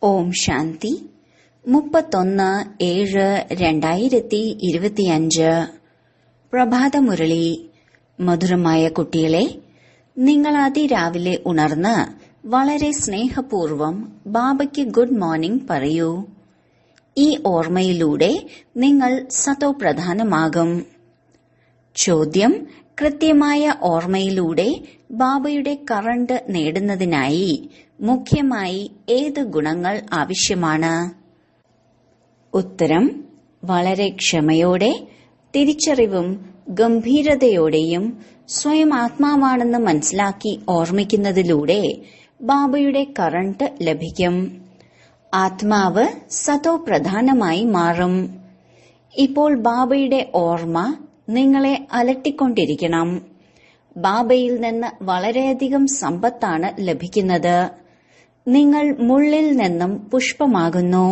ഓം ശാന്തി 31/7/2025 പ്രഭാതമുരളി. മധുരമായ കുട്ടികളെ, നിങ്ങൾ അതിരാവിലെ ഉണർന്ന് വളരെ സ്നേഹപൂർവം ബാബയ്ക്ക് ഗുഡ് മോർണിംഗ് പറയൂ. ഈ ഓർമ്മയിലൂടെ നിങ്ങൾ സതോപ്രധാനമാകും. ചോദ്യം: കൃത്യമായ ഓർമ്മയിലൂടെ ബാബയുടെ കറണ്ട് നേടുന്നതിനായി മുഖ്യമായി ഏത് ഗുണങ്ങൾ ആവശ്യമാണ്? ഉത്തരം: വളരെ ക്ഷമയോടെ, തിരിച്ചറിവും ഗംഭീരതയോടെയും സ്വയം ആത്മാവാണെന്ന് മനസ്സിലാക്കി ഓർമ്മിക്കുന്നതിലൂടെ ബാബയുടെ കറണ്ട് ലഭിക്കും. ആത്മാവ് സതോപ്രധാനമായി മാറും. ഇപ്പോൾ ബാബയുടെ ഓർമ്മ നിങ്ങളെ അലട്ടിക്കൊണ്ടിരിക്കണം. ബാബയിൽ നിന്ന് വളരെയധികം സമ്പത്താണ് ലഭിക്കുന്നത്. നിങ്ങൾ മുള്ളിൽ നിന്നും പുഷ്പമാകുന്നു.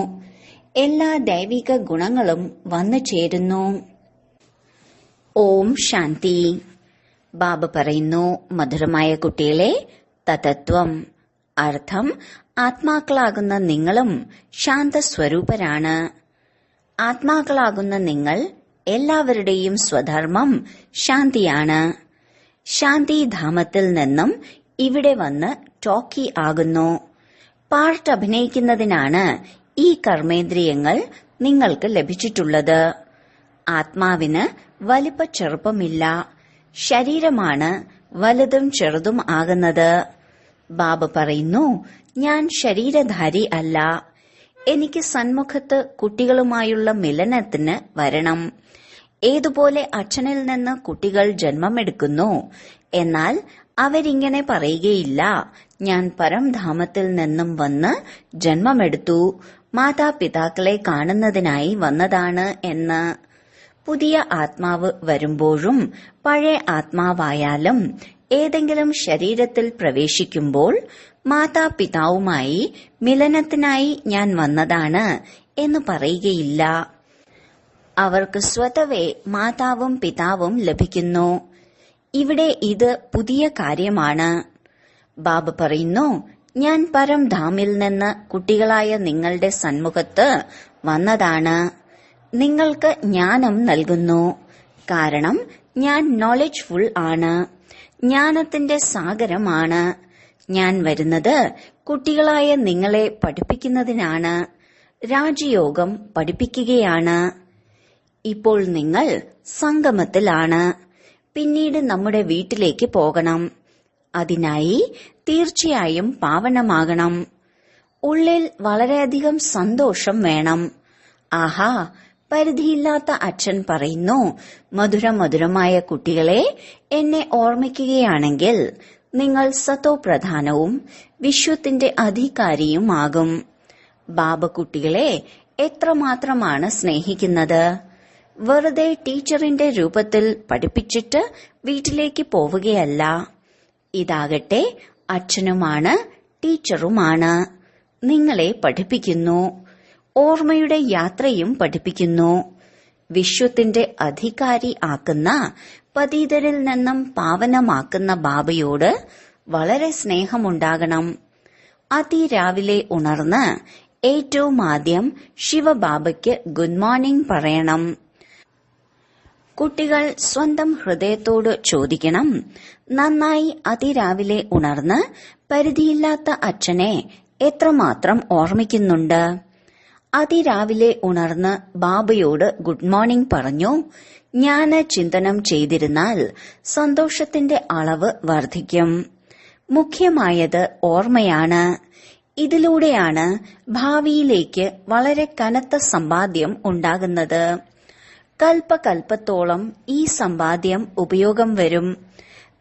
എല്ലാ ദൈവിക ഗുണങ്ങളും വന്നു ചേരുന്നു. ഓം ശാന്തി. ബാബ പറയുന്നു, മധുരമായ കുട്ടികളെ, തതത്വം അർത്ഥം: ആത്മാക്കളാകുന്ന നിങ്ങളും ശാന്തസ്വരൂപരാണ്. ആത്മാക്കളാകുന്ന നിങ്ങൾ എല്ലാവരുടെയും സ്വധർമ്മം ശാന്തിയാണ്. ശാന്തിധാമത്തിൽ നിന്നും ഇവിടെ വന്ന് ടോക്കി ആകുന്നു. പാർട്ട് അഭിനയിക്കുന്നതിനാണ് ഈ കർമ്മേന്ദ്രിയങ്ങൾ നിങ്ങൾക്ക് ലഭിച്ചിട്ടുള്ളത്. ആത്മാവിന് വലിപ്പ ചെറുപ്പമില്ല. ശരീരമാണ് വലുതും ചെറുതും ആകുന്നത്. ബാബ പറയുന്നു, ഞാൻ ശരീരധാരി അല്ല. എനിക്ക് സന്മുഖത്ത് കുട്ടികളുമായുള്ള മിലനത്തിന് വരണം. ഏതുപോലെ അച്ഛനിൽ നിന്ന് കുട്ടികൾ ജന്മമെടുക്കുന്നു, എന്നാൽ അവരിങ്ങനെ പറയുകയില്ല, ഞാൻ പരംധാമത്തിൽ നിന്നും വന്ന് ജന്മമെടുത്തു, മാതാപിതാക്കളെ കാണുന്നതിനായി വന്നതാണ് എന്ന്. പുതിയ ആത്മാവ് വരുമ്പോഴും പഴയ ആത്മാവായാലും ഏതെങ്കിലും ശരീരത്തിൽ പ്രവേശിക്കുമ്പോൾ മാതാപിതാവുമായി മിലനത്തിനായി ഞാൻ വന്നതാണ് എന്ന് പറയുകയില്ല. അവർക്ക് സ്വതവേ മാതാവും പിതാവും ലഭിക്കുന്നു. ഇവിടെ ഇത് പുതിയ കാര്യമാണ്. ബാബ പറയുന്നു, ഞാൻ പരംധാമിൽ നിന്ന് കുട്ടികളായ നിങ്ങളുടെ സന്മുഖത്ത് വന്നതാണ്. നിങ്ങൾക്ക് ജ്ഞാനം നൽകുന്നു. കാരണം ഞാൻ നോളജ്ഫുൾ ആണ്. ജ്ഞാനത്തിന്റെ സാഗരമാണ്. ഞാൻ വരുന്നത് കുട്ടികളായ നിങ്ങളെ പഠിപ്പിക്കുന്നതിനാണ്. രാജയോഗം പഠിപ്പിക്കുകയാണ്. ഇപ്പോൾ നിങ്ങൾ സംഗമത്തിലാണ്. പിന്നീട് നമ്മുടെ വീട്ടിലേക്ക് പോകണം. അതിനായി തീർച്ചയായും പാവനമാകണം. ഉള്ളിൽ വളരെയധികം സന്തോഷം വേണം. ആഹാ, പരിധിയില്ലാത്ത അച്ഛൻ പറയുന്നു, മധുരമധുരമായ കുട്ടികളെ, എന്നെ ഓർമ്മിക്കുകയാണെങ്കിൽ നിങ്ങൾ സതോപ്രധാനവും വിശ്വത്തിന്റെ അധികാരിയുമാകും. ബാബ കുട്ടികളെ എത്രമാത്രമാണ് സ്നേഹിക്കുന്നത്. വെറുതെ ടീച്ചറിന്റെ രൂപത്തിൽ പഠിപ്പിച്ചിട്ട് വീട്ടിലേക്ക് പോവുകയല്ല. ഇതാകട്ടെ അച്ഛനുമാണ്, ടീച്ചറുമാണ്. നിങ്ങളെ പഠിപ്പിക്കുന്നു. ഓർമ്മയുടെ യാത്രയും പഠിപ്പിക്കുന്നു. വിശ്വത്തിന്റെ അധികാരി ആക്കുന്ന, പതീതരിൽ നിന്നും പാവനമാക്കുന്ന ബാബയോട് വളരെ സ്നേഹമുണ്ടാകണം. അതിരാവിലെ ഉണർന്ന് ഏറ്റവും ആദ്യം ശിവബാബയ്ക്ക് ഗുഡ് മോർണിംഗ് പറയണം. കുട്ടികൾ സ്വന്തം ഹൃദയത്തോട് ചോദിക്കണം, നന്നായി അതിരാവിലെ ഉണർന്ന് പരിധിയില്ലാത്ത അച്ഛനെ എത്രമാത്രം ഓർമ്മിക്കുന്നുണ്ട്? അതിരാവിലെ ഉണർന്ന് ബാബയോട് ഗുഡ് മോർണിംഗ് പറഞ്ഞു ജ്ഞാന ചിന്തനം ചെയ്തിരുന്നാൽ സന്തോഷത്തിന്റെ അളവ് വർദ്ധിക്കും. മുഖ്യമായത് ഓർമ്മയാണ്. ഇതിലൂടെയാണ് ഭാവിയിലേക്ക് വളരെ കനത്ത സമ്പാദ്യം ഉണ്ടാകുന്നത്. കൽപ്പകൽപ്പത്തോളം ഈ സമ്പാദ്യം ഉപയോഗം വരും.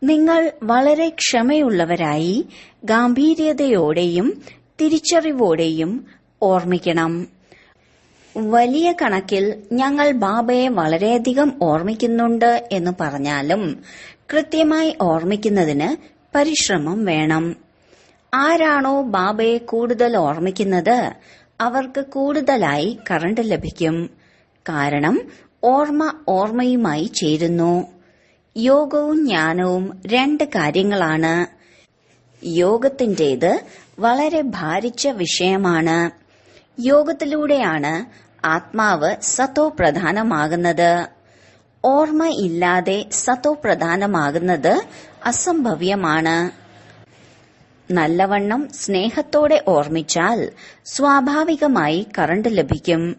നിങ്ങൾ വളരെ ക്ഷമയുള്ളവരായി ഗാംഭീര്യതയോടെയും തിരിച്ചറിവോടെയും ഓർമ്മിക്കണം. വലിയ കണക്കിൽ ഞങ്ങൾ ബാബയെ വളരെയധികം ഓർമ്മിക്കുന്നുണ്ട് എന്ന് പറഞ്ഞാലും കൃത്യമായി ഓർമ്മിക്കുന്നതിന് പരിശ്രമം വേണം. ആരാണോ ബാബയെ കൂടുതൽ ഓർമ്മിക്കുന്നത് അവർക്ക് കൂടുതലായി കറണ്ട് ലഭിക്കും. കാരണം ഓർമ്മ ഓർമ്മയുമായി ചേരുന്നു. യോഗവും ജ്ഞാനവും രണ്ട് കാര്യങ്ങളാണ്. യോഗത്തിന്റേത് വളരെ ഭാരിച്ച വിഷയമാണ്. യോഗത്തിലൂടെയാണ് ആത്മാവ് സത്തോ പ്രധാനമാകുന്നത്. ഓർമ്മയില്ലാതെ സത്തോ പ്രധാനമാകുന്നത് അസംഭവ്യമാണ്. നല്ലവണ്ണം സ്നേഹത്തോടെ ഓർമ്മിച്ചാൽ സ്വാഭാവികമായി കറണ്ട് ലഭിക്കും.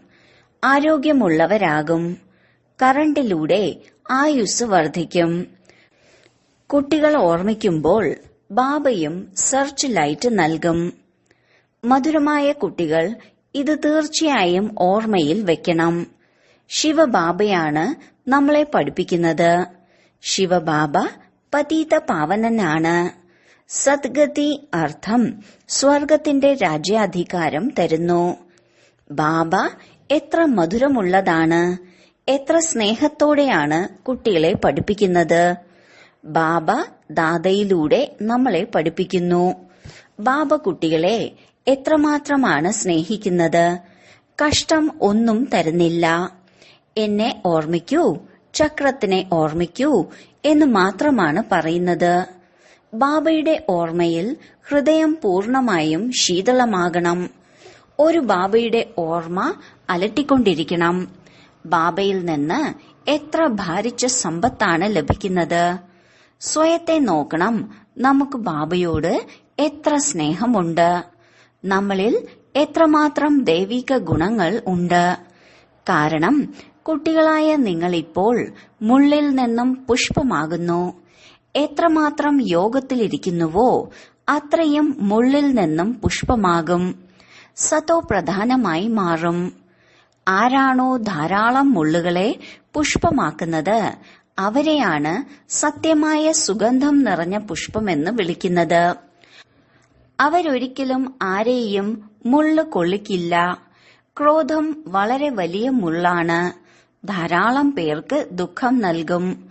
ആരോഗ്യമുള്ളവരാകും. കറണ്ടിലൂടെ ആയുസ് വർദ്ധിക്കും. കുട്ടികൾ ഓർമ്മിക്കുമ്പോൾ ബാബയും സെർച്ച് ലൈറ്റ് നൽകും. മധുരമായ കുട്ടികൾ ഇത് തീർച്ചയായും ഓർമ്മയിൽ വെക്കണം. ശിവബാബയാണ് നമ്മളെ പഠിപ്പിക്കുന്നത്. ശിവബാബ പതീത പാവനനാണ്. സദ്ഗതി അർത്ഥം സ്വർഗത്തിന്റെ രാജ്യാധികാരം തരുന്നു. ബാബ എത്ര മധുരമുള്ളതാണ്, എത്ര സ്നേഹത്തോടെയാണ് കുട്ടികളെ പഠിപ്പിക്കുന്നത്. ബാബ ദാദയിലൂടെ നമ്മളെ പഠിപ്പിക്കുന്നു. ബാബ കുട്ടികളെ എത്രമാത്രമാണ് സ്നേഹിക്കുന്നത്. കഷ്ടം ഒന്നും തരുന്നില്ല. എന്നെ ഓർമ്മിക്കൂ, ചക്രത്തിനെ ഓർമ്മിക്കൂ എന്ന് മാത്രമാണ് പറയുന്നത്. ബാബയുടെ ഓർമ്മയിൽ ഹൃദയം പൂർണമായും ശീതളമാകണം. ഒരു ബാബയുടെ ഓർമ്മ അലട്ടിക്കൊണ്ടിരിക്കണം. ബാബയിൽ നിന്ന് എത്ര ഭാരിച്ച സമ്പത്താണ് ലഭിക്കുന്നത്. സ്വയത്തെ നോക്കണം. നമുക്ക് ബാബയോട് എത്ര സ്നേഹമുണ്ട്. നമ്മളിൽ എത്രമാത്രം ദൈവിക ഗുണങ്ങൾ ഉണ്ട്. കാരണം കുട്ടികളായ നിങ്ങളിപ്പോൾ മുള്ളിൽ നിന്നും പുഷ്പമാകുന്നു. എത്രമാത്രം യോഗത്തിലിരിക്കുന്നുവോ അത്രയും മുള്ളിൽ നിന്നും പുഷ്പമാകും. സത്തോ പ്രധാനമായി മാറും. ആരാണോ ധാരാളം മുള്ളുകളെ പുഷ്പമാക്കുന്നത് അവരെയാണ് സത്യമായ സുഗന്ധം നിറഞ്ഞ പുഷ്പമെന്ന് വിളിക്കുന്നത്. അവരൊരിക്കലും ആരെയും മുള്ളു കൊള്ളിക്കില്ല. ക്രോധം വളരെ വലിയ മുള്ളാണ്. ധാരാളം പേർക്ക് ദുഃഖം നൽകും.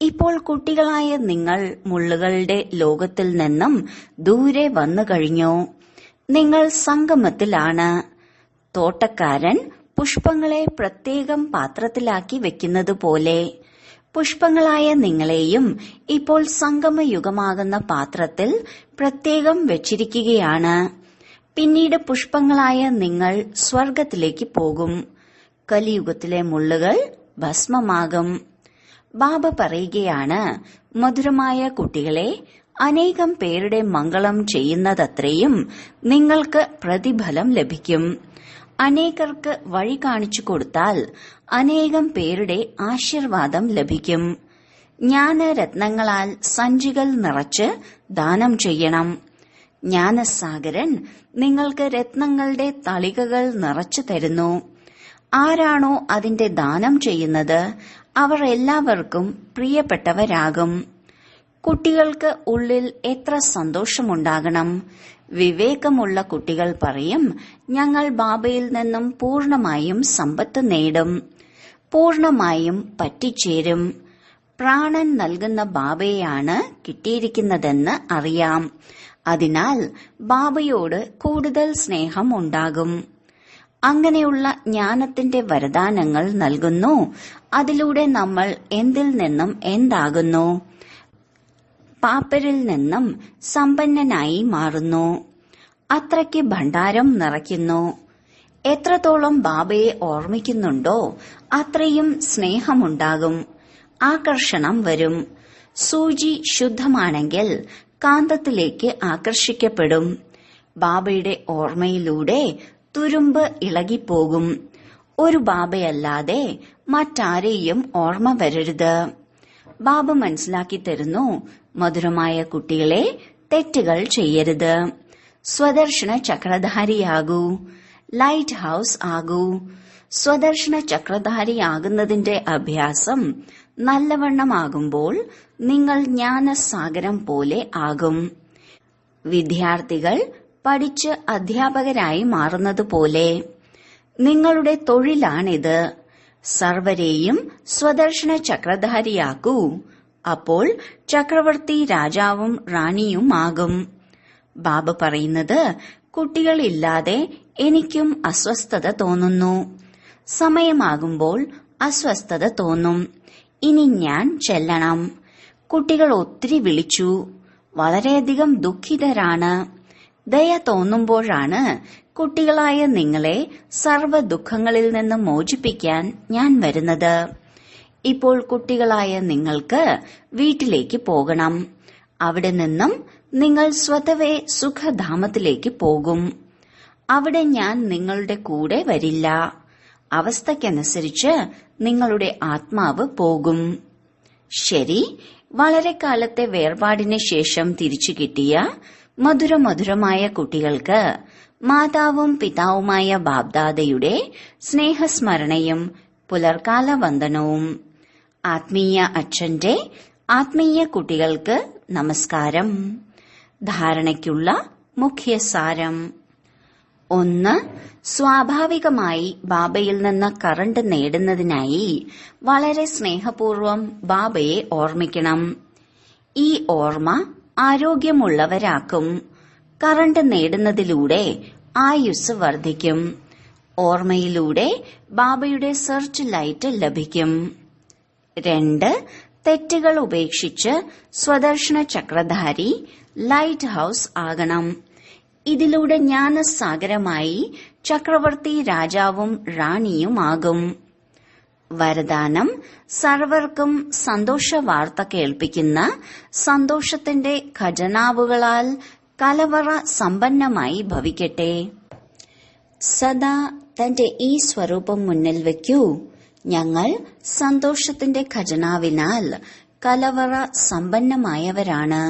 ഇപ്പോൾ കുട്ടികളായ നിങ്ങൾ മുള്ളുകളുടെ ലോകത്തിൽ നിന്നും ദൂരെ വന്നു കഴിഞ്ഞു. നിങ്ങൾ സംഗമത്തിലാണ്. തോട്ടക്കാരൻ പുഷ്പങ്ങളെ പ്രത്യേകം പാത്രത്തിലാക്കി വെക്കുന്നത് പോലെ പുഷ്പങ്ങളായ നിങ്ങളെയും ഇപ്പോൾ സംഗമയുഗമാകുന്ന പാത്രത്തിൽ പ്രത്യേകം വെച്ചിരിക്കുകയാണ്. പിന്നീട് പുഷ്പങ്ങളായ നിങ്ങൾ സ്വർഗത്തിലേക്ക് പോകും. കലിയുഗത്തിലെ മുള്ളുകൾ ഭസ്മമാകും. ബാബ പറയുകയാണ്, മധുരമായ കുട്ടികളെ, അനേകം പേരുടെ മംഗളം ചെയ്യുന്നതത്രയും നിങ്ങൾക്ക് പ്രതിഫലം ലഭിക്കും. അനേകർക്ക് വഴി കാണിച്ചു കൊടുത്താൽ അനേകം പേരുടെ ആശീർവാദം ലഭിക്കും. ജ്ഞാനരത്നങ്ങളാൽ സഞ്ചികൾ നിറച്ച് ദാനം ചെയ്യണം. ജ്ഞാനസാഗരൻ നിങ്ങൾക്ക് രത്നങ്ങളുടെ തളികകൾ നിറച്ചു തരുന്നു. ആരാണോ അതിന്റെ ദാനം ചെയ്യുന്നത് അവർ എല്ലാവർക്കും പ്രിയപ്പെട്ടവരാകും. കുട്ടികൾക്ക് ഉള്ളിൽ എത്ര സന്തോഷമുണ്ടാകണം. വിവേകമുള്ള കുട്ടികൾ പറയും, ഞങ്ങൾ ബാബയിൽ നിന്നും പൂർണമായും സമ്പത്ത് നേടും, പൂർണമായും പറ്റിച്ചേരും. പ്രാണൻ നൽകുന്ന ബാബയെയാണ് കിട്ടിയിരിക്കുന്നതെന്ന് അറിയാം. അതിനാൽ ബാബയോട് കൂടുതൽ സ്നേഹം ഉണ്ടാകും. അങ്ങനെയുള്ള ജ്ഞാനത്തിന്റെ വരദാനങ്ങൾ നൽകുന്നു. അതിലൂടെ നമ്മൾ എന്തിൽ നിന്നും എന്താകുന്നു? പാപ്പരിൽ നിന്നും സമ്പന്നനായി മാറുന്നു. അത്രയ്ക്ക് ഭണ്ഡാരം നിറയ്ക്കുന്നു. എത്രത്തോളം ബാബയെ ഓർമ്മിക്കുന്നുണ്ടോ അത്രയും സ്നേഹമുണ്ടാകും. ആകർഷണം വരും. സൂചി ശുദ്ധമാണെങ്കിൽ കാന്തത്തിലേക്ക് ആകർഷിക്കപ്പെടും. ബാബയുടെ ഓർമ്മയിലൂടെ തുരുമ്പ് ഇളകിപ്പോകും. ഒരു ബാബയല്ലാതെ മറ്റാരെയും ഓർമ്മ വരരുത്. ബാബ മനസ്സിലാക്കി തരുന്നു, മധുരമായ കുട്ടികളെ, തെറ്റുകൾ ചെയ്യരുത്. സ്വദർശന ചക്രധാരിയാകൂ. Light house ആകൂ. സ്വദർശന ചക്രധാരിയാകുന്നതിന്റെ അഭ്യാസം നല്ലവണ്ണമാകുമ്പോൾ നിങ്ങൾ ജ്ഞാനസാഗരം പോലെ ആകും. വിദ്യാർത്ഥികൾ പഠിച്ച് അധ്യാപകരായി മാറുന്നതുപോലെ നിങ്ങളുടെ തൊഴിലാണിത്. സർവരെയും സ്വദർശന ചക്രധാരിയാക്കൂ. അപ്പോൾ ചക്രവർത്തി രാജാവും റാണിയുമാകും. ബാബ പറയുന്നത്, കുട്ടികളില്ലാതെ എനിക്കും അസ്വസ്ഥത തോന്നുന്നു. സമയമാകുമ്പോൾ അസ്വസ്ഥത തോന്നും. ഇനി ഞാൻ ചെല്ലണം. കുട്ടികൾ ഒത്തിരി വിളിച്ചു. വളരെയധികം ദുഃഖിതരാണ്. ദയ തോന്നുമ്പോഴാണ് കുട്ടികളായ നിങ്ങളെ സർവ്വ ദുഃഖങ്ങളിൽ നിന്ന് മോചിപ്പിക്കാൻ ഞാൻ വരുന്നത്. ഇപ്പോൾ കുട്ടികളായ നിങ്ങൾക്ക് വീട്ടിലേക്ക് പോകണം. അവിടെ നിന്നും നിങ്ങൾ സ്വതവേ സുഖധാമത്തിലേക്ക് പോകും. അവിടെ ഞാൻ നിങ്ങളുടെ കൂടെ വരില്ല. അവസ്ഥയ്ക്കനുസരിച്ച് നിങ്ങളുടെ ആത്മാവ് പോകും. ശരി, വളരെ കാലത്തെ വേർപാടിന് ശേഷം തിരിച്ചു കിട്ടിയ മധുരമധുരമായ കുട്ടികൾക്ക് മാതാവും പിതാവുമായ ബാബ്ദാദയുടെ സ്നേഹസ്മരണയും പുലർക്കാല വന്ദനവും. ആത്മീയ അച്ഛന്റെ ആത്മീയ കുട്ടികൾക്ക് നമസ്കാരം. ധാരണയ്ക്കുള്ള മുഖ്യസാരം: 1. സ്വാഭാവികമായി ബാബയിൽ നിന്ന് കറണ്ട് നേടുന്നതിനായി വളരെ സ്നേഹപൂർവ്വം ബാബയെ ഓർമ്മിക്കണം. ഈ ഓർമ്മ ആരോഗ്യമുള്ളവരാക്കും. കറണ്ട് നേടുന്നതിലൂടെ ആയുസ് വർദ്ധിക്കും. ഓർമ്മയിലൂടെ ബാബയുടെ സെർച്ച് ലൈറ്റ് ലഭിക്കും. 2. തെറ്റുകൾ ഉപേക്ഷിച്ച് സ്വദർശന ചക്രധാരി ലൈറ്റ് ഹൌസ് ആകണം. ഇതിലൂടെ ജ്ഞാനസാഗരമായി ചക്രവർത്തി രാജാവും റാണിയുമാകും. വരദാനം: സർവർക്കും സന്തോഷ വാർത്ത കേൾപ്പിക്കുന്ന സന്തോഷത്തിന്റെ ഖജനാവുകളാൽ കലവറ സമ്പന്നമായി ഭവിക്കട്ടെ. സദാ തന്റെ ഈ സ്വരൂപം മുന്നിൽ വയ്ക്കൂ. ഞങ്ങൾ സന്തോഷത്തിന്റെ ഖജനാവിനാൽ കലവറ സമ്പന്നമായവരാണ്.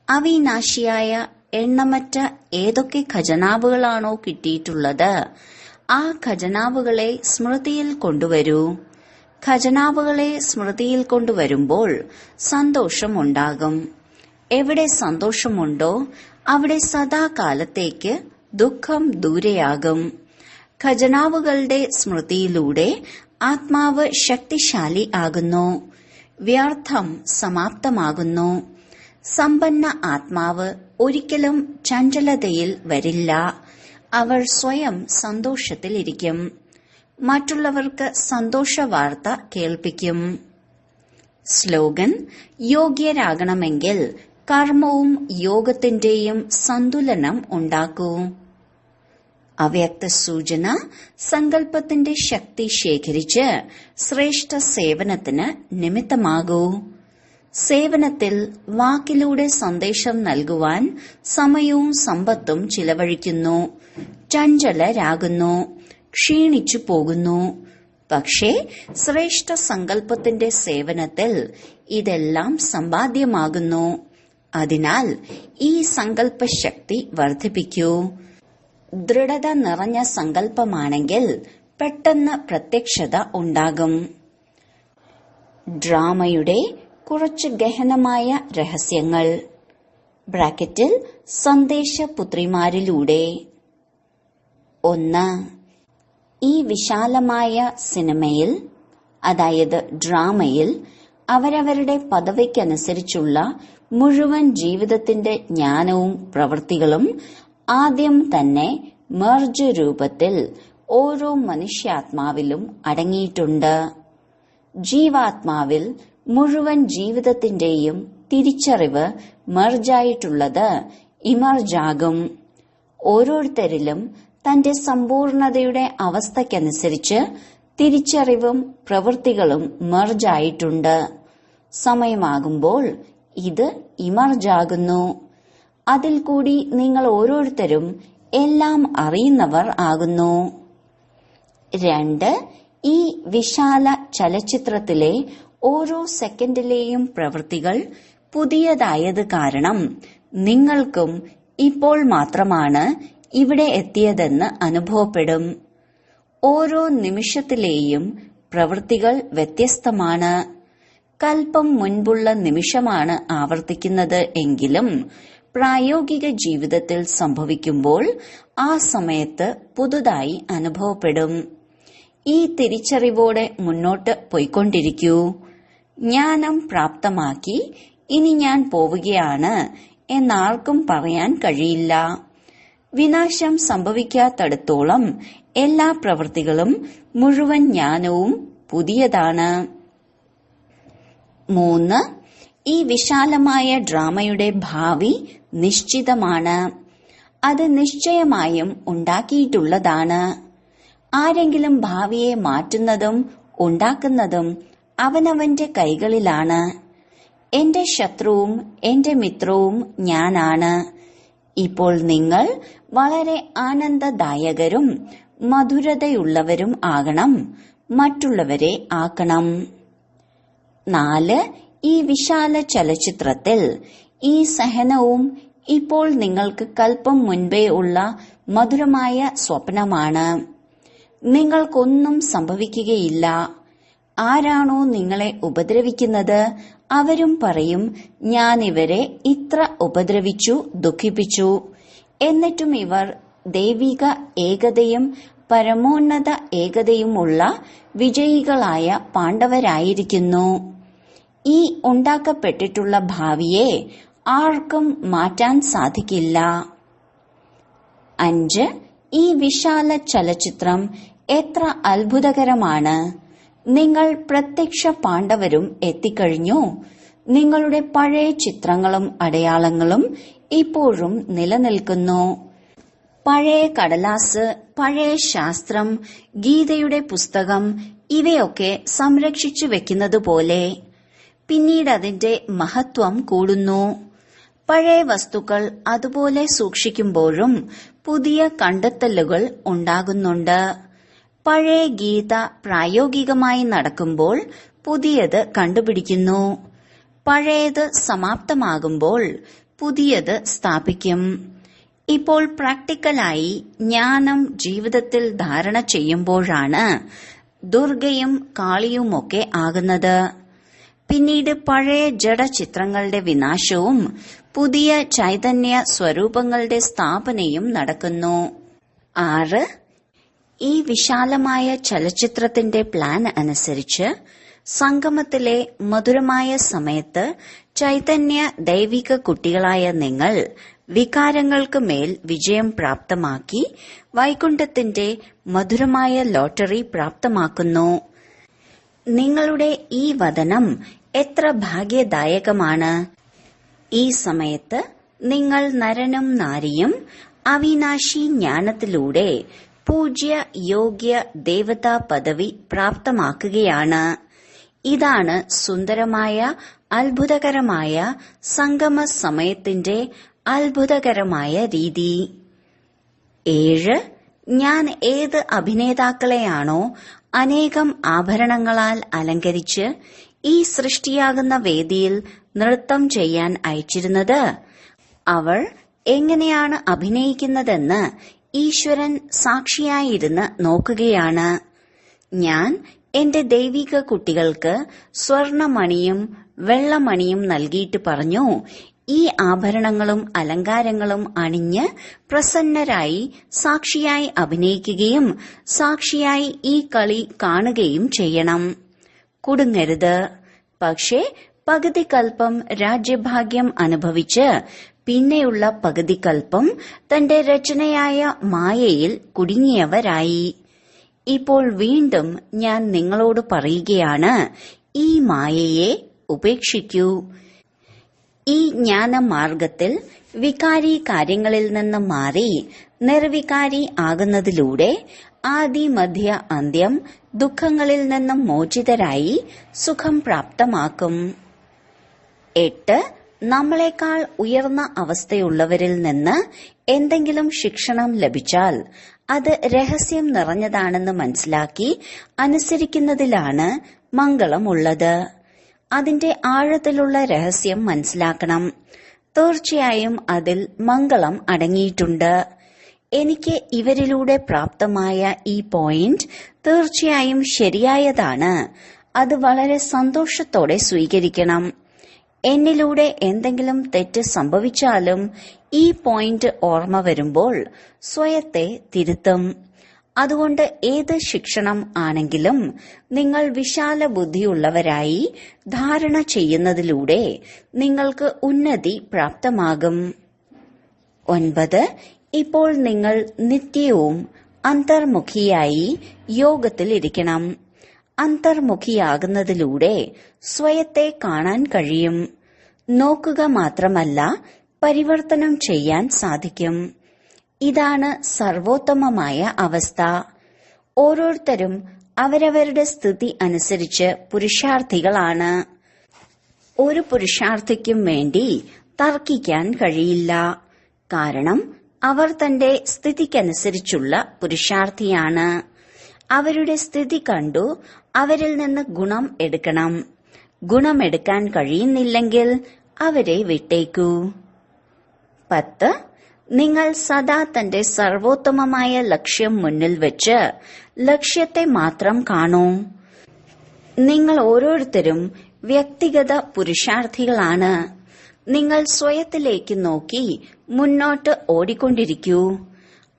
അവിനാശിയായ എണ്ണമറ്റ ഏതൊക്കെ ഖജനാവുകളാണോ കിട്ടിയിട്ടുള്ളത്, ആ ഖജനാവുകളെ സ്മൃതിയിൽ കൊണ്ടുവരൂ. ഖജനാവുകളെ സ്മൃതിയിൽ കൊണ്ടുവരുമ്പോൾ സന്തോഷമുണ്ടാകും. എവിടെ സന്തോഷമുണ്ടോ അവിടെ സദാകാലത്തേക്ക് ദുഃഖം ദൂരെയാകും. ഖജനാവുകളുടെ സ്മൃതിയിലൂടെ ആത്മാവ് ശക്തിശാലി ആകുന്നു. വ്യർത്ഥം സമാപ്തമാകുന്നു. സമ്പന്ന ആത്മാവ് ഒരിക്കലും ചഞ്ചലതയിൽ വരില്ല. അവർ സ്വയം സന്തോഷത്തിലിരിക്കും. മറ്റുള്ളവർക്ക് സന്തോഷ വാർത്ത കേൾപ്പിക്കും. സ്ലോഗൻ: യോഗ്യരാകണമെങ്കിൽ കർമ്മവും യോഗത്തിന്റെയും സന്തുലനം ഉണ്ടാക്കൂ. അവ്യക്ത സൂചന: സങ്കല്പത്തിന്റെ ശക്തി ശേഖരിച്ച് ശ്രേഷ്ഠ സേവനത്തിന് നിമിത്തമാകൂ. സേവനത്തിൽ വാക്കിലൂടെ സന്ദേശം നൽകുവാൻ സമയവും സമ്പത്തും ചിലവഴിക്കുന്നു. ചഞ്ചലരാകുന്നു, ക്ഷീണിച്ചു പോകുന്നു. പക്ഷേ ശ്രേഷ്ഠ സങ്കല്പത്തിന്റെ സേവനത്തിൽ ഇതെല്ലാം സമ്പാദ്യമാകുന്നു. അതിനാൽ ഈ സങ്കല്പശക്തി വർദ്ധിപ്പിക്കൂ. ദൃഢത നിറഞ്ഞ സങ്കല്പമാണെങ്കിൽ പെട്ടെന്ന് പ്രത്യക്ഷത ഉണ്ടാകും. ഡ്രാമയുടെ കുറച്ച് ഗഹനമായ രഹസ്യങ്ങൾ ബ്രാക്കറ്റിൽ സന്ദേശപുത്രിമാരിലൂടെ. 1. ഈ വിശാലമായ സിനിമയിൽ, അതായത് ഡ്രാമയിൽ, അവരവരുടെ പദവിക്കനുസരിച്ചുള്ള മുഴുവൻ ജീവിതത്തിന്റെ ജ്ഞാനവും പ്രവൃത്തികളും ആദ്യം തന്നെ മെർജ് രൂപത്തിൽ ഓരോ മനുഷ്യാത്മാവിലും അടങ്ങിയിട്ടുണ്ട്. ജീവാത്മാവിൽ മുഴുവൻ ജീവിതത്തിന്റെയും തിരിച്ചറിവ് മെർജായിട്ടുള്ളത് ഇമർജാകും. ഓരോരുത്തരിലും തന്റെ സമ്പൂർണതയുടെ അവസ്ഥയ്ക്കനുസരിച്ച് തിരിച്ചറിവും പ്രവൃത്തികളും മെർജായിട്ടുണ്ട്. സമയമാകുമ്പോൾ ഇത് ഇമർജാകുന്നു. അതിൽ കൂടി നിങ്ങൾ ഓരോരുത്തരും എല്ലാം അറിയുന്നവർ ആകുന്നു. 2. ഈ വിശാല ചലച്ചിത്രത്തിലെ ഓരോ സെക്കൻഡിലെയും പ്രവൃത്തികൾ പുതിയതായത് കാരണം നിങ്ങൾക്കും ഇപ്പോൾ മാത്രമാണ് ഇവിടെ എത്തിയതെന്ന് അനുഭവപ്പെടും. ഓരോ നിമിഷത്തിലെയും പ്രവൃത്തികൾ വ്യത്യസ്തമാണ്. കൽപ്പം മുൻപുള്ള നിമിഷമാണ് ആവർത്തിക്കുന്നത് എങ്കിലും പ്രായോഗിക ജീവിതത്തിൽ സംഭവിക്കുമ്പോൾ ആ സമയത്ത് പുതുതായി അനുഭവപ്പെടും. ഈ തിരിച്ചറിവോടെ മുന്നോട്ട് പോയിക്കൊണ്ടിരിക്കൂ. ജ്ഞാനം പ്രാപ്തമാക്കി ഇനി ഞാൻ പോവുകയാണ് എന്നാർക്കും പറയാൻ കഴിയില്ല. വിനാശം സംഭവിക്കാത്തടത്തോളം എല്ലാ പ്രവൃത്തികളും മുഴുവൻ ജ്ഞാനവും പുതിയതാണ്. 3. ഈ വിശാലമായ ഡ്രാമയുടെ ഭാവി നിശ്ചിതമാണ്. അത് നിശ്ചയമായും ഉണ്ടാക്കിയിട്ടുള്ളതാണ്. ആരെങ്കിലും ഭാവിയെ മാറ്റുന്നതും ഉണ്ടാക്കുന്നതും അവനവന്റെ കൈകളിലാണ്. എന്റെ ശത്രുവും എന്റെ മിത്രവും ഞാനാണ്. ഇപ്പോൾ നിങ്ങൾ വളരെ ആനന്ദദായകരും മധുരതയുള്ളവരും ആകണം, മറ്റുള്ളവരെ ആക്കണം. 4. ഈ വിശാല ചലച്ചിത്രത്തിൽ ഈ സഹനവും ഇപ്പോൾ നിങ്ങൾക്ക് കൽപ്പം മുൻപേ ഉള്ള മധുരമായ സ്വപ്നമാണ്. നിങ്ങൾക്കൊന്നും സംഭവിക്കുകയില്ല. ആരാണോ നിങ്ങളെ ഉപദ്രവിക്കുന്നത് അവരും പറയും, ഞാനിവരെ ഇത്ര ഉപദ്രവിച്ചു, ദുഃഖിപ്പിച്ചു. എന്നിട്ടും ഇവർ ദൈവിക ഏകതയും പരമോന്നത ഏകതയുമുള്ള വിജയികളായ പാണ്ഡവരായിരിക്കുന്നു. ഈ ഉണ്ടാക്കപ്പെട്ടിട്ടുള്ള ഭാവിയെ ആർക്കും മാറ്റാൻ സാധിക്കില്ല. 5. ഈ വിശാല ചലച്ചിത്രം എത്ര അത്ഭുതകരമാണ്. നിങ്ങൾ പ്രത്യക്ഷ പാണ്ഡവരും എത്തിക്കഴിഞ്ഞു. നിങ്ങളുടെ പഴയ ചിത്രങ്ങളും അടയാളങ്ങളും ഇപ്പോഴും നിലനിൽക്കുന്നു. പഴയ കടലാസ്, പഴയ ശാസ്ത്രം, ഗീതയുടെ പുസ്തകം ഇവയൊക്കെ സംരക്ഷിച്ചു വെക്കുന്നതുപോലെ പിന്നീട് അതിന്റെ മഹത്വം കൂടുന്നു. പഴയ വസ്തുക്കൾ അതുപോലെ സൂക്ഷിക്കുമ്പോഴും പുതിയ കണ്ടെത്തലുകൾ ഉണ്ടാകുന്നുണ്ട്. പഴയ ഗീത പ്രായോഗികമായി നടക്കുമ്പോൾ പുതിയത് കണ്ടുപിടിക്കുന്നു. പഴയത് സമാപ്തമാകുമ്പോൾ പുതിയത് സ്ഥാപിക്കും. ഇപ്പോൾ പ്രാക്ടിക്കലായി ജ്ഞാനം ജീവിതത്തിൽ ധാരണ ചെയ്യുമ്പോഴാണ് ദുർഗയും കാളിയുമൊക്കെ ആകുന്നത്. പിന്നീട് പഴയ ജഡചിത്രങ്ങളുടെ വിനാശവും പുതിയ ചൈതന്യ സ്വരൂപങ്ങളുടെ സ്ഥാപനയും നടക്കുന്നു. 6. ഈ വിശാലമായ ചലച്ചിത്രത്തിന്റെ പ്ലാൻ അനുസരിച്ച് സംഗമത്തിലെ മധുരമായ സമയത്ത് ചൈതന്യ ദൈവിക കുട്ടികളായ നിങ്ങൾ വികാരങ്ങൾക്ക് മേൽ വിജയം പ്രാപ്തമാക്കി വൈകുണ്ഠത്തിന്റെ മധുരമായ ലോട്ടറി പ്രാപ്തമാക്കുന്നു. നിങ്ങളുടെ ഈ വദനം എത്ര ഭാഗ്യദായകമാണ്. ഈ സമയത്ത് നിങ്ങൾ നരനും നാരിയും അവിനാശി ജ്ഞാനത്തിലൂടെ പൂജ്യ യോഗ്യ ദേവതാ പദവി പ്രാപ്തമാക്കുകയാണ്. ഇതാണ് സുന്ദരമായ അത്ഭുതകരമായ സംഗമ സമയത്തിന്റെ അത്ഭുതകരമായ രീതി. 7. ഞാൻ ഏത് അഭിനേതാക്കളെയാണോ അനേകം ആഭരണങ്ങളാൽ അലങ്കരിച്ച് ഈ സൃഷ്ടിയാകുന്ന വേദിയിൽ നൃത്തം ചെയ്യാൻ അയച്ചിരുന്നത്, അവർ എങ്ങനെയാണ് അഭിനയിക്കുന്നതെന്ന് ഈശ്വരൻ സാക്ഷിയായിരുന്ന് നോക്കുകയാണ്. ഞാൻ എന്റെ ദൈവിക കുട്ടികൾക്ക് സ്വർണമണിയും വെള്ളമണിയും നൽകിയിട്ട് പറഞ്ഞു, ഈ ആഭരണങ്ങളും അലങ്കാരങ്ങളും അണിഞ്ഞ് പ്രസന്നരായി സാക്ഷിയായി അഭിനയിക്കുകയും സാക്ഷിയായി ഈ കളി കാണുകയും ചെയ്യണം. കുടുങ്ങരുത്. പക്ഷേ പകുതി കൽപ്പം രാജ്യഭാഗ്യം അനുഭവിച്ച് പിന്നെയുള്ള പകുതി കൽപ്പം തന്റെ രചനയായ മായയിൽ കുടുങ്ങിയവരായി. ഇപ്പോൾ വീണ്ടും ഞാൻ നിങ്ങളോട് പറയുകയാണ്, ഈ മായയെ ഉപേക്ഷിക്കൂ. ഈ ജ്ഞാനമാർഗത്തിൽ വികാരി കാര്യങ്ങളിൽ നിന്ന് മാറി നിർവികാരി ആകുന്നതിലൂടെ ആദി മധ്യ അന്ത്യം ദുഃഖങ്ങളിൽ നിന്നും മോചിതരായി സുഖം പ്രാപ്തമാക്കും. 8. നമ്മളെക്കാൾ ഉയർന്ന അവസ്ഥയുള്ളവരിൽ നിന്ന് എന്തെങ്കിലും ശിക്ഷണം ലഭിച്ചാൽ അത് രഹസ്യം നിറഞ്ഞതാണെന്ന് മനസ്സിലാക്കി അനുസരിക്കുന്നതിലാണ് മംഗളമുള്ളത്. അതിന്റെ ആഴത്തിലുള്ള രഹസ്യം മനസ്സിലാക്കണം. തീർച്ചയായും അതിൽ മംഗളം അടങ്ങിയിട്ടുണ്ട്. എനിക്ക് ഇവരിലൂടെ പ്രാപ്തമായ ഈ പോയിന്റ് തീർച്ചയായും ശരിയായതാണ്. അത് വളരെ സന്തോഷത്തോടെ സ്വീകരിക്കണം. എന്നിലൂടെ എന്തെങ്കിലും തെറ്റ് സംഭവിച്ചാലും ഈ പോയിന്റ് ഓർമ്മ വരുമ്പോൾ സ്വയത്തെ തിരുത്തും. അതുകൊണ്ട് ഏത് ശിക്ഷണം ആണെങ്കിലും നിങ്ങൾ വിശാല ബുദ്ധിയുള്ളവരായി ധാരണ ചെയ്യുന്നതിലൂടെ നിങ്ങൾക്ക് ഉന്നതി പ്രാപ്തമാകും. 9. ഇപ്പോൾ നിങ്ങൾ നിത്യവും അന്തർമുഖിയായി യോഗത്തിലിരിക്കണം. അന്തർമുഖിയാകുന്നതിലൂടെ സ്വയത്തെ കാണാൻ കഴിയും. നോക്കുക മാത്രമല്ല, പരിവർത്തനം ചെയ്യാൻ സാധിക്കും. ഇതാണ് സർവോത്തമമായ അവസ്ഥ. ഓരോരുത്തരും അവരവരുടെ സ്ഥിതി അനുസരിച്ച് പുരുഷാർത്ഥികളാണ്. ഒരു പുരുഷാർത്ഥിക്കും വേണ്ടി തർക്കിക്കാൻ കഴിയില്ല. കാരണം അവർ തന്റെ സ്ഥിതിക്കനുസരിച്ചുള്ള പുരുഷാർത്ഥിയാണ്. അവരുടെ സ്ഥിതി കണ്ടു അവരിൽ നിന്ന് ഗുണം എടുക്കണം. ഗുണമെടുക്കാൻ കഴിയുന്നില്ലെങ്കിൽ അവരെ വിട്ടേക്കൂ. 10. നിങ്ങൾ സദാ തന്റെ സർവോത്തമമായ ലക്ഷ്യം മുന്നിൽ വെച്ച് ലക്ഷ്യത്തെ മാത്രം കാണൂ. നിങ്ങൾ ഓരോരുത്തരും വ്യക്തിഗത പുരുഷാർത്ഥികളാണ്. നിങ്ങൾ സ്വയത്തിലേക്ക് നോക്കി മുന്നോട്ട് ഓടിക്കൊണ്ടിരിക്കൂ.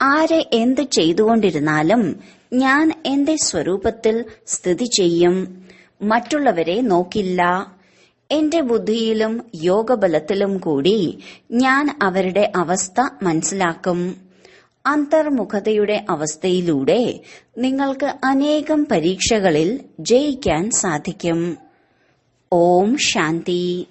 ആരെ എന്ത് ചെയ്തുകൊണ്ടിരുന്നാലും ഞാൻ എന്റെ സ്വരൂപത്തിൽ സ്ഥിതി ചെയ്യും. മറ്റുള്ളവരെ നോക്കില്ല. എന്റെ ബുദ്ധിയിലും യോഗബലത്തിലും കൂടി ഞാൻ അവരുടെ അവസ്ഥ മനസ്സിലാക്കും. അന്തർമുഖതയുടെ അവസ്ഥയിലൂടെ നിങ്ങൾക്ക് അനേകം പരീക്ഷകളിൽ ജയിക്കാൻ സാധിക്കും. ഓം ശാന്തി.